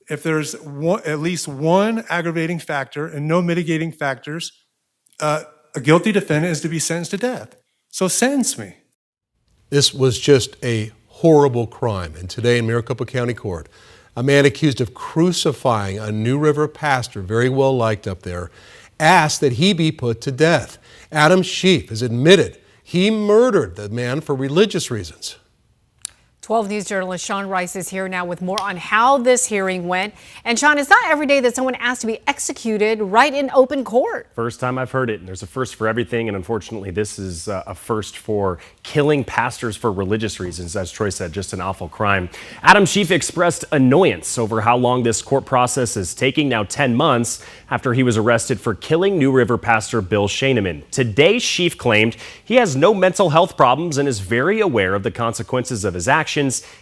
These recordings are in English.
if there's at least one aggravating factor and no mitigating factors, a guilty defendant is to be sentenced to death. So sentence me. This was just a horrible crime. And today in Maricopa County Court, a man accused of crucifying a New River pastor, very well liked up there, asked that he be put to death. Adam Schief has admitted he murdered the man for religious reasons. 12 News journalist Sean Rice is here now with more on how this hearing went. And Sean, it's not every day that someone asked to be executed right in open court. First time I've heard it, and there's a first for everything, and unfortunately this is a first for killing pastors for religious reasons. As Troy said, just an awful crime. Adam Schief expressed annoyance over how long this court process is taking, now 10 months after he was arrested for killing New River pastor Bill Schaineman. Today, Schief claimed he has no mental health problems and is very aware of the consequences of his actions.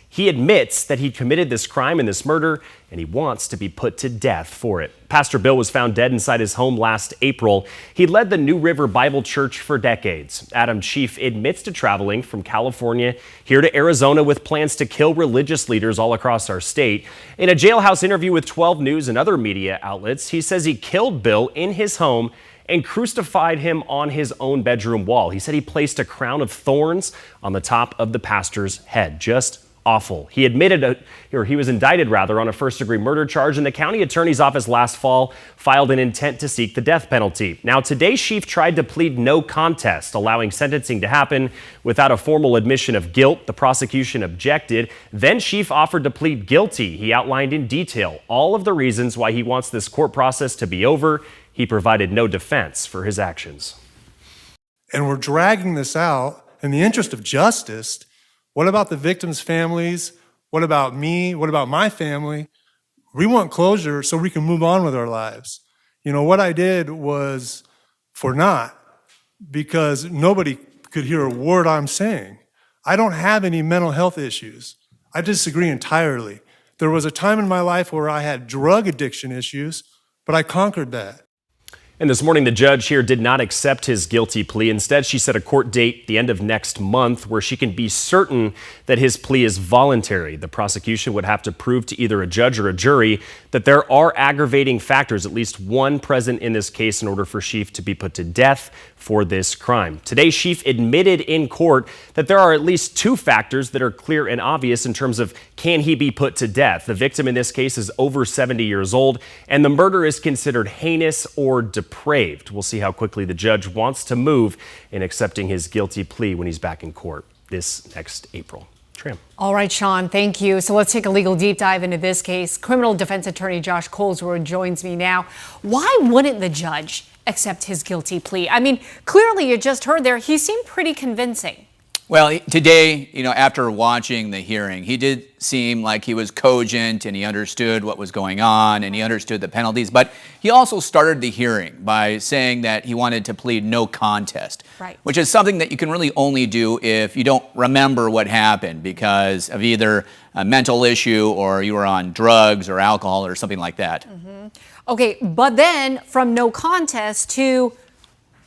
He admits that he committed this crime and this murder, and he wants to be put to death for it. Pastor Bill was found dead inside his home last April. He led the New River Bible Church for decades. Adam Schief admits to traveling from California here to Arizona with plans to kill religious leaders all across our state. In a jailhouse interview with 12 News and other media outlets, he says he killed Bill in his home and crucified him on his own bedroom wall. He said he placed a crown of thorns on the top of the pastor's head. Just awful. He admitted, or he was indicted rather, on a first-degree murder charge, and the county attorney's office last fall filed an intent to seek the death penalty. Now, today, Schief tried to plead no contest, allowing sentencing to happen without a formal admission of guilt. The prosecution objected. Then Schief offered to plead guilty. He outlined in detail all of the reasons why he wants this court process to be over. He provided no defense for his actions. And we're dragging this out in the interest of justice. What about the victims' families? What about me? What about my family? We want closure so we can move on with our lives. You know, what I did was for naught because nobody could hear a word I'm saying. I don't have any mental health issues. I disagree entirely. There was a time in my life where I had drug addiction issues, but I conquered that. And this morning, the judge here did not accept his guilty plea. Instead, she set a court date the end of next month where she can be certain that his plea is voluntary. The prosecution would have to prove to either a judge or a jury that there are aggravating factors, at least one present in this case, in order for Schief to be put to death for this crime. Today, Schief admitted in court that there are at least two factors that are clear and obvious in terms of can he be put to death. The victim in this case is over 70 years old, and the murder is considered heinous or depraved. We'll see how quickly the judge wants to move in accepting his guilty plea when he's back in court this next April. Tram. All right, Sean, thank you. So let's take a legal deep dive into this case. Criminal defense attorney Josh Colesworth joins me now. Why wouldn't the judge accept his guilty plea? I mean, clearly you just heard there, he seemed pretty convincing. Well, today, after watching the hearing, he did seem like he was cogent and he understood what was going on and he understood the penalties. But he also started the hearing by saying that he wanted to plead no contest, right, which is something that you can really only do if you don't remember what happened because of either a mental issue or you were on drugs or alcohol or something like that. Mm-hmm. Okay, but then from no contest to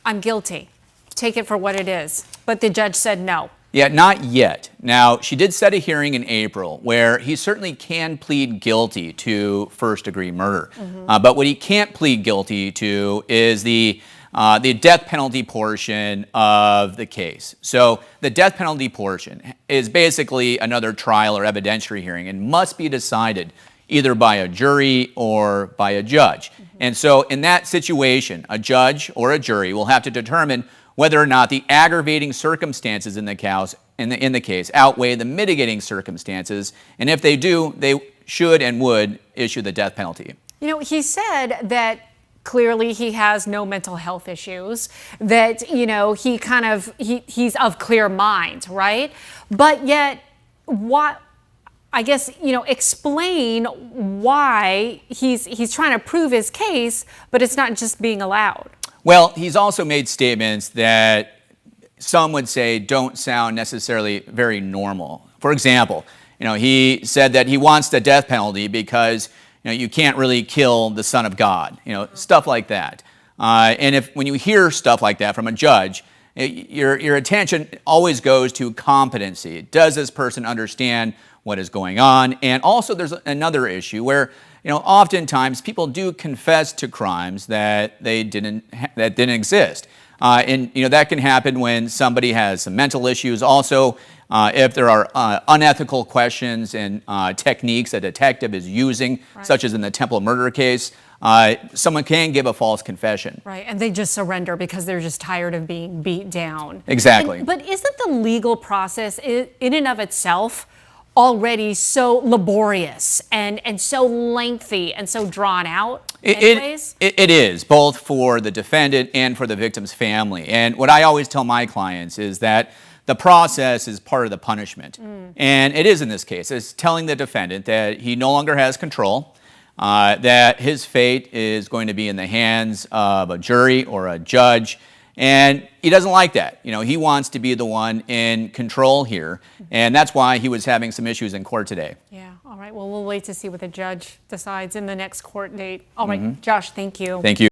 I'm guilty. Take it for what it is. But the judge said no. Yeah, not yet. Now, she did set a hearing in April where he certainly can plead guilty to first-degree murder. Mm-hmm. But what he can't plead guilty to is the death penalty portion of the case. So the death penalty portion is basically another trial or evidentiary hearing and must be decided either by a jury or by a judge. Mm-hmm. And so in that situation, a judge or a jury will have to determine whether or not the aggravating circumstances in the case outweigh the mitigating circumstances. And if they do, they should and would issue the death penalty. You know, he said that clearly he has no mental health issues, that, he's of clear mind, right? But yet, explain why he's trying to prove his case, but it's not just being allowed. Well, he's also made statements that some would say don't sound necessarily very normal. For example, he said that he wants the death penalty because you can't really kill the Son of God, stuff like that. And when you hear stuff like that from a judge, your attention always goes to competency. Does this person understand what is going on. And also there's another issue where, oftentimes people do confess to crimes that didn't exist. And that can happen when somebody has some mental issues. Also, if there are unethical questions and techniques a detective is using, such as in the Temple murder case, someone can give a false confession. Right, and they just surrender because they're just tired of being beat down. Exactly. But isn't the legal process in and of itself already so laborious and so lengthy and so drawn out anyways? It is, both for the defendant and for the victim's family. And what I always tell my clients is that the process is part of the punishment. And it is in this case. It's telling the defendant that he no longer has control, that his fate is going to be in the hands of a jury or a judge. And he doesn't like that. He wants to be the one in control here. And that's why he was having some issues in court today. Yeah, all right. Well, we'll wait to see what the judge decides in the next court date. All right, Josh, thank you. Thank you.